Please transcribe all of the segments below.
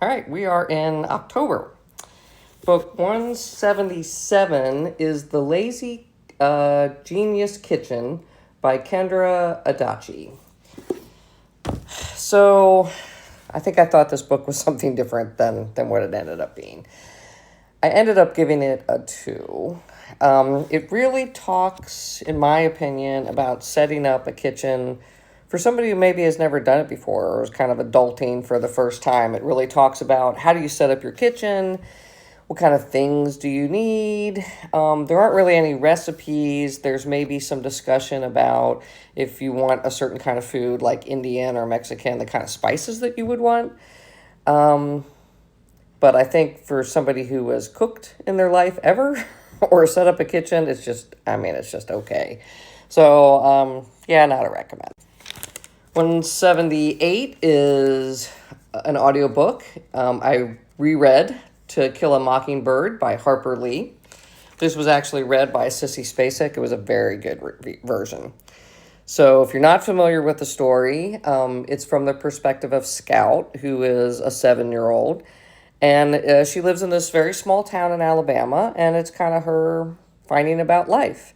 All right, we are in October. Book 177 is The Lazy Genius Kitchen by Kendra Adachi. So, I think I thought this book was something different than what it ended up being. I ended up giving it a 2. It really talks, in my opinion, about setting up a kitchen for somebody who maybe has never done it before or is kind of adulting for the first time. It really talks about how do you set up your kitchen, what kind of things do you need. There aren't really any recipes. There's maybe some discussion about if you want a certain kind of food like Indian or Mexican, the kind of spices that you would want. But I think for somebody who has cooked in their life ever or set up a kitchen, it's just okay. So, not a recommend. 178 is an audiobook. I reread To Kill a Mockingbird by Harper Lee. This was actually read by Sissy Spacek. It was a very good version. So if you're not familiar with the story, it's from the perspective of Scout, who is a 7-year-old. And she lives in this very small town in Alabama, and it's kind of her finding about life.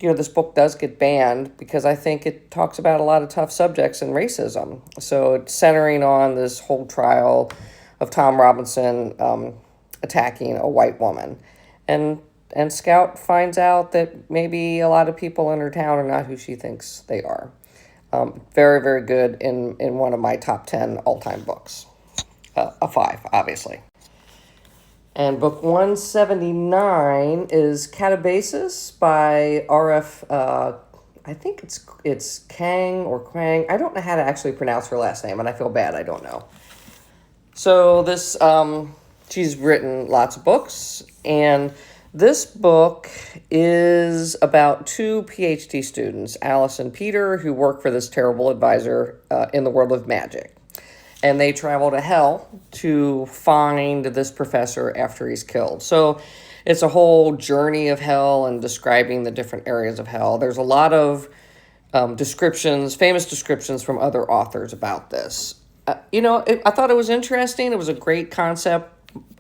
This book does get banned because I think it talks about a lot of tough subjects and racism. So it's centering on this whole trial of Tom Robinson attacking a white woman. And Scout finds out that maybe a lot of people in her town are not who she thinks they are. Very, very good in one of my top 10 all-time books. A 5, obviously. And book 179 is Katabasis by R.F. I think it's Kang or Kwang. I don't know how to actually pronounce her last name, and I feel bad. I don't know. So this, she's written lots of books, and this book is about 2 PhD students, Alice and Peter, who work for this terrible advisor in the world of magic. And they travel to hell to find this professor after he's killed. So it's a whole journey of hell and describing the different areas of hell. There's a lot of famous descriptions from other authors about this. I thought it was interesting. It was a great concept.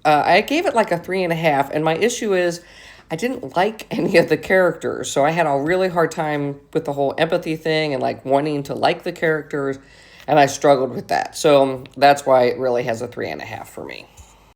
I gave it like a 3.5, and my issue is I didn't like any of the characters. So I had a really hard time with the whole empathy thing and like wanting to like the characters. And I struggled with that. So that's why it really has a 3.5 for me.